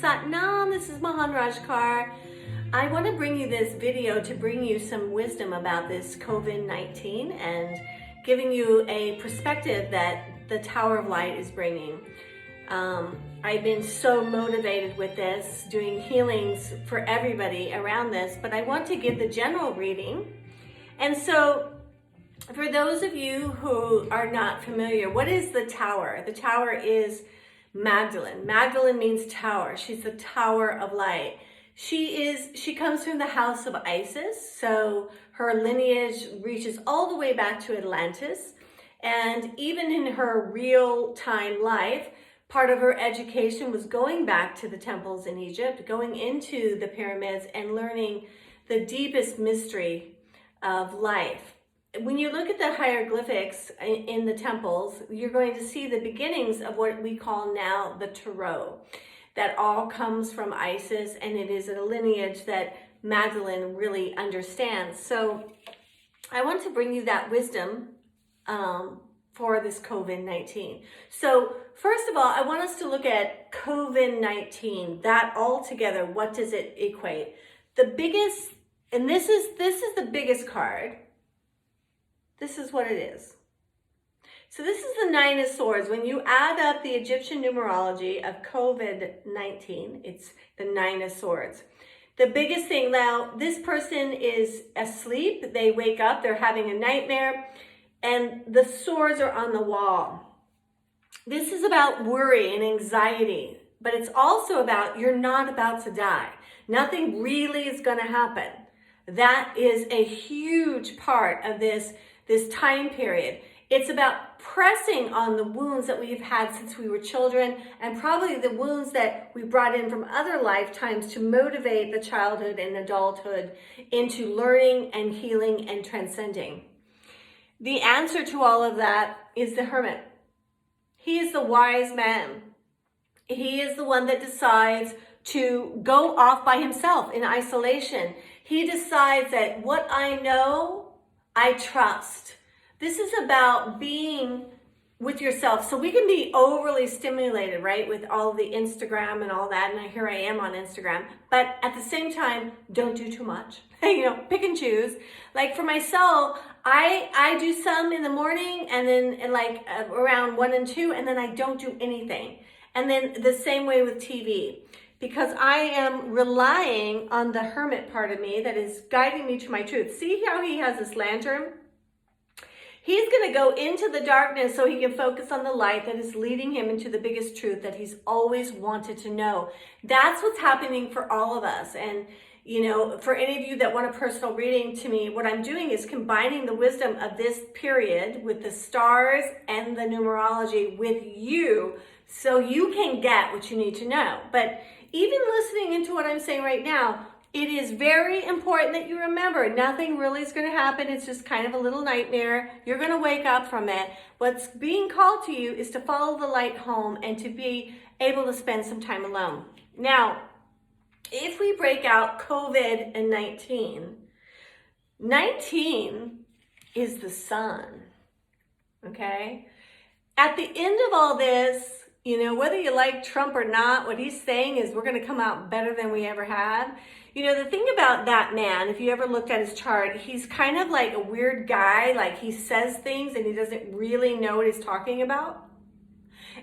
Satnam, this is Maharaj Kaur. I want to bring you this video to bring you some wisdom about this COVID-19 and giving you a perspective that the Tower of Light is bringing. I've been so motivated with this, doing healings for everybody around this, but I want to give the general reading. And so for those of you who are not familiar, what is the Tower? The Tower is Magdalene. Magdalene means tower. She's the Tower of Light. She comes from the house of Isis, so her lineage reaches all the way back to Atlantis. And even in her real-time life, part of her education was going back to the temples in Egypt, going into the pyramids and learning the deepest mystery of life. When you look at the hieroglyphics in the temples, you're going to see the beginnings of what we call now the Tarot. That all comes from Isis, and it is a lineage that Magdalene really understands. So I want to bring you that wisdom for this COVID-19. So first of all, I want us to look at COVID-19, that all together, what does it equate? The biggest, and this is the biggest card. This is what it is. So this is the Nine of Swords. When you add up the Egyptian numerology of COVID-19, it's the Nine of Swords. The biggest thing now, this person is asleep. They wake up, they're having a nightmare, and the swords are on the wall. This is about worry and anxiety, but it's also about you're not about to die. Nothing really is going to happen. That is a huge part of this time period. It's about pressing on the wounds that we've had since we were children, and probably the wounds that we brought in from other lifetimes to motivate the childhood and adulthood into learning and healing and transcending. The answer to all of that is the Hermit. He is the wise man. He is the one that decides to go off by himself in isolation. He decides that what I know, I trust. This is about being with yourself. So we can be overly stimulated, right? With all the Instagram and all that. And here I am on Instagram. But at the same time, don't do too much. Pick and choose. Like for myself, I do some in the morning and then around 1 and 2, and then I don't do anything. And then the same way with TV. Because I am relying on the Hermit part of me that is guiding me to my truth. See how he has this lantern? He's going to go into the darkness so he can focus on the light that is leading him into the biggest truth that he's always wanted to know. That's what's happening for all of us. And, for any of you that want a personal reading to me, what I'm doing is combining the wisdom of this period with the stars and the numerology with you so you can get what you need to know. But even listening into what I'm saying right now, it is very important that you remember nothing really is going to happen. It's just kind of a little nightmare. You're going to wake up from it. What's being called to you is to follow the light home and to be able to spend some time alone. Now, if we break out COVID and 19 is the sun, okay? At the end of all this, whether you like Trump or not, what he's saying is we're going to come out better than we ever had. The thing about that man, if you ever looked at his chart, he's kind of like a weird guy. Like he says things and he doesn't really know what he's talking about.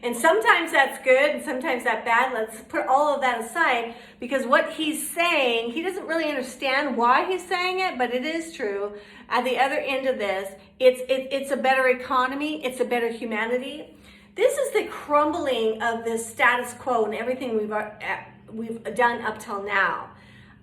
And sometimes that's good and sometimes that's bad. Let's put all of that aside because what he's saying, he doesn't really understand why he's saying it, but it is true. At the other end of this, it's a better economy. It's a better humanity. This is the crumbling of the status quo and everything we've done up till now.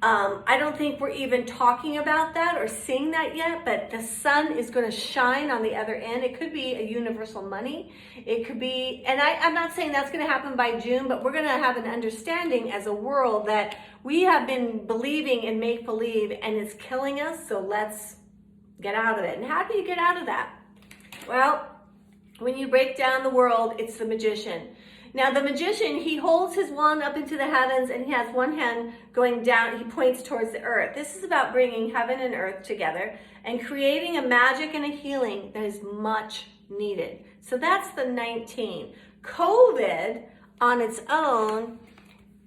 I don't think we're even talking about that or seeing that yet, but the sun is going to shine on the other end. It could be a universal money. It could be, and I'm not saying that's going to happen by June, but we're going to have an understanding as a world that we have been believing in make-believe and it's killing us, so let's get out of it. And how do you get out of that? Well, when you break down the world, it's the magician. Now the magician, he holds his wand up into the heavens and he has one hand going down. He points towards the earth. This is about bringing heaven and earth together and creating a magic and a healing that is much needed. So that's the 19. COVID on its own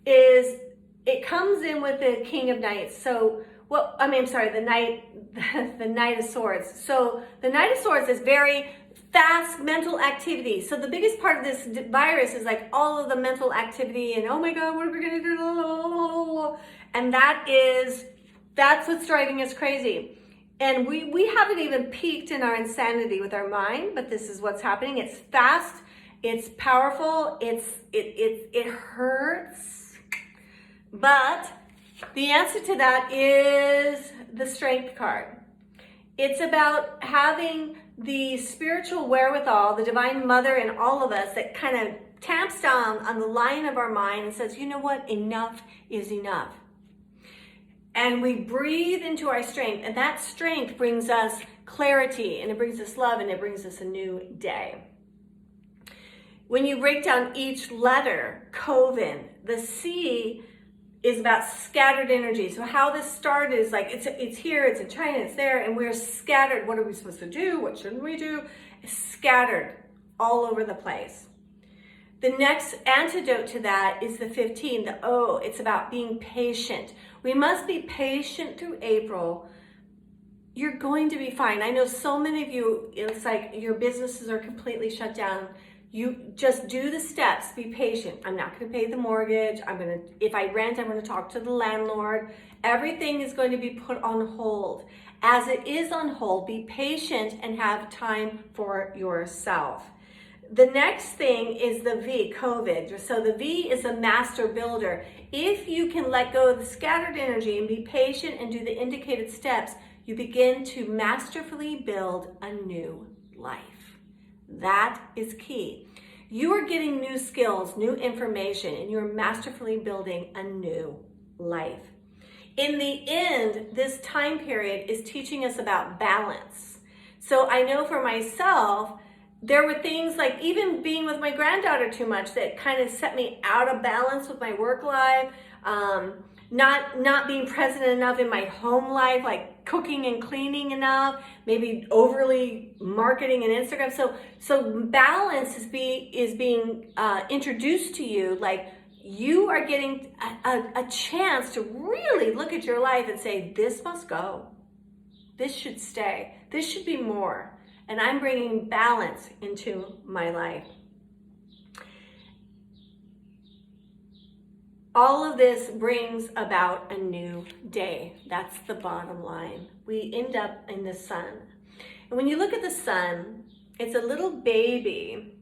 is it comes in with the King of Knights. So what, I mean, I'm sorry, the Knight of Swords. So the Knight of Swords is very fast mental activity. So the biggest part of this virus is like all of the mental activity and, oh my God, what are we gonna do? And that's what's driving us crazy. And we haven't even peaked in our insanity with our mind, but this is what's happening. It's fast, it's powerful, it hurts. But the answer to that is the Strength card. It's about having the spiritual wherewithal, the Divine Mother in all of us that kind of tamps down on the line of our mind and says, you know what, enough is enough. And we breathe into our strength, and that strength brings us clarity, and it brings us love, and it brings us a new day. When you break down each letter, COVID, the C is about scattered energy. So how this started is like, it's here, it's in China, it's there, and we're scattered. What are we supposed to do? What shouldn't we do? It's scattered all over the place. The next antidote to that is the 15, the O. It's about being patient. We must be patient through April. You're going to be fine. I know so many of you, it's like your businesses are completely shut down. You just do the steps, be patient. I'm not going to pay the mortgage. If I rent, I'm going to talk to the landlord. Everything is going to be put on hold. As it is on hold, be patient and have time for yourself. The next thing is the V, COVID. So the V is a master builder. If you can let go of the scattered energy and be patient and do the indicated steps, you begin to masterfully build a new life. That is key. You are getting new skills, new information, and you're masterfully building a new life. In the end, this time period is teaching us about balance. So I know for myself, there were things like even being with my granddaughter too much that kind of set me out of balance with my work life, not being present enough in my home life, like cooking and cleaning enough, maybe overly marketing and Instagram. So balance is being introduced to you. Like you are getting a chance to really look at your life and say, this must go. This should stay. This should be more. And I'm bringing balance into my life. All of this brings about a new day. That's the bottom line. We end up in the sun. And when you look at the sun, it's a little baby.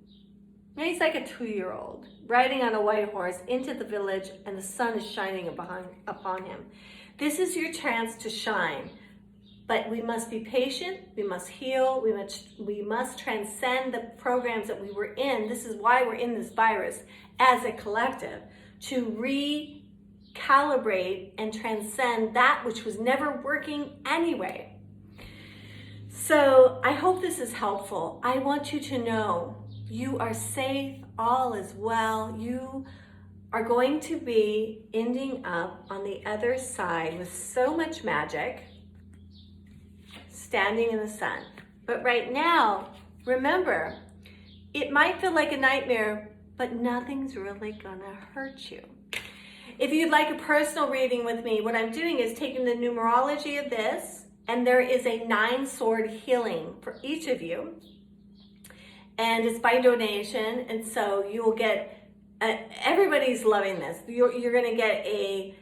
He's like a 2-year-old riding on a white horse into the village, and the sun is shining upon him. This is your chance to shine. But we must be patient, we must heal, we must transcend the programs that we were in. This is why we're in this virus as a collective, to recalibrate and transcend that which was never working anyway. So I hope this is helpful. I want you to know you are safe, all is well. You are going to be ending up on the other side with so much magic, standing in the sun. But right now, remember, it might feel like a nightmare, but nothing's really gonna hurt you. If you'd like a personal reading with me, what I'm doing is taking the numerology of this, and there is a 9-sword healing for each of you. And it's by donation, and so you will get, everybody's loving this. You're gonna get a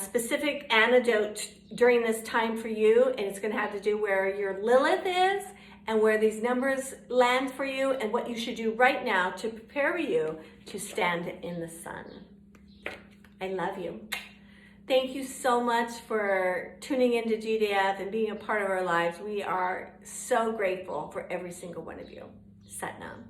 specific antidote during this time for you, and it's going to have to do where your Lilith is and where these numbers land for you and what you should do right now to prepare you to stand in the sun. I love you. Thank you so much for tuning into GDF and being a part of our lives. We are so grateful for every single one of you. Satnam.